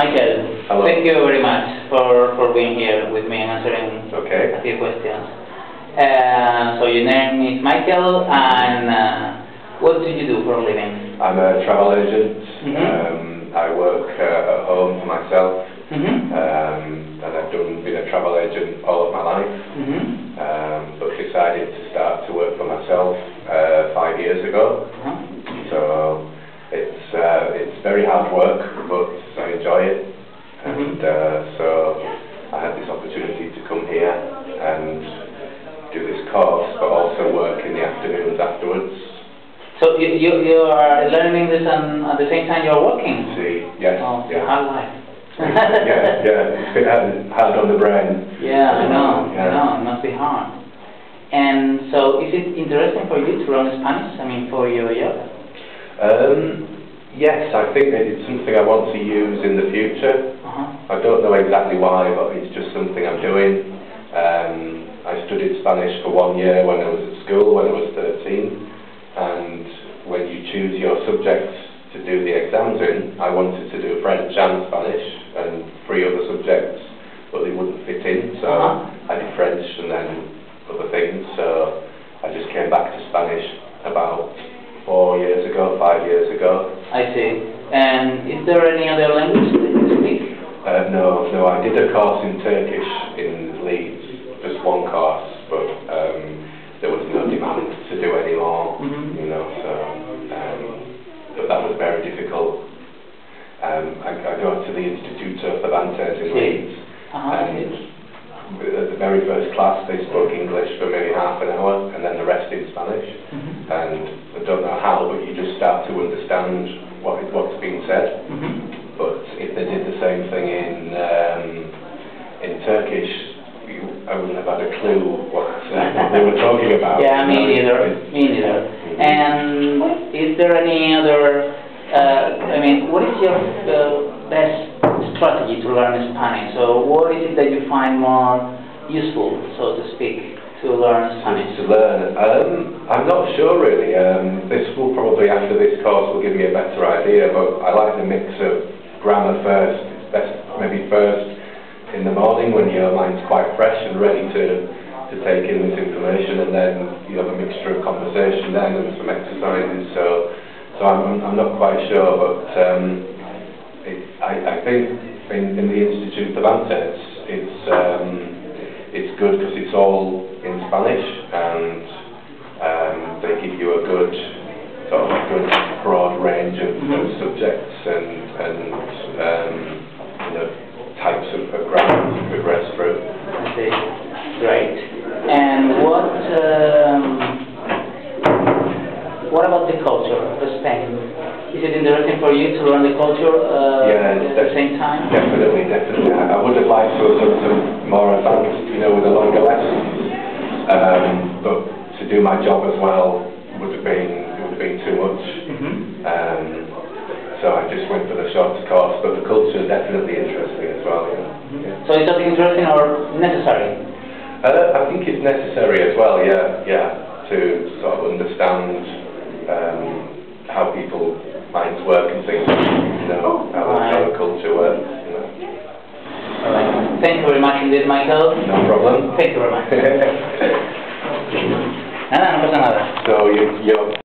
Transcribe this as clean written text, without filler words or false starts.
Michael, hello. Thank you very much for being here with me and answering a few questions. So your name is Michael, and what do you do for a living? I'm a travel agent. I work at home for myself, and I've been a travel agent all of my life, but decided to start to work for myself 5 years ago. So it's very hard work, but I enjoy it, and so I had this opportunity to come here and do this course, but also work in the afternoons afterwards. So you are learning this and at the same time you are working? See, yes. Oh, yeah. Hard life. yeah, it's a bit hard on the brain. Yeah, I know, it must be hard. And so, is it interesting for you to learn Spanish, for your job? Yes, I think that it's something I want to use in the future. I don't know exactly why, but it's just something I'm doing. I studied Spanish for 1 year when I was at school, when I was 13. And when you choose your subjects to do the exams in, I wanted to do French and Spanish and 3 other subjects, but they wouldn't fit in, so I did French and then other things. So I just came back to Spanish about 5 years ago. I see. And is there any other language that you speak? No, I did a course in Turkish in Leeds, just one course, but there was no demand to do any more, so, but that was very difficult. I go to the Institute of Cervantes in Leeds, and at the very first class they spoke English for maybe half an hour, and then the rest in Spanish, and I don't know how, but you just start to understand what's being said. But if they did the same thing in Turkish, I wouldn't have had a clue what they were talking about. Yeah, me neither. And is there any other, what is your best strategy to learn Spanish? So what is it that you find more useful, so to speak, to learn Spanish? To learn? I'm not sure really. This will probably, after this course, will give me a better idea, but I like the mix of grammar first. It's best maybe first in the morning when your mind's quite fresh and ready to take in this information, and then you have a mixture of conversation then and some exercises. So I'm not quite sure, but I think in the Institute of Cervantes it's good because it's all in Spanish, and they give you a good broad range of subjects and types of grammar you progress through. I see. Great. And what about the culture of Spain? Is it interesting for you to learn the culture at the same time? Definitely. I would have liked to have done some more advanced, with a longer lesson. But to do my job as well would have been too much. So I just went for the shorter course, but the culture is definitely interesting as well. So is that interesting or necessary? I think it's necessary as well, to sort of understand how people's minds work and things, how the culture works. All right. Thank you very much indeed, Michael. No problem. Thank you very much. Nada, no pasa nada. So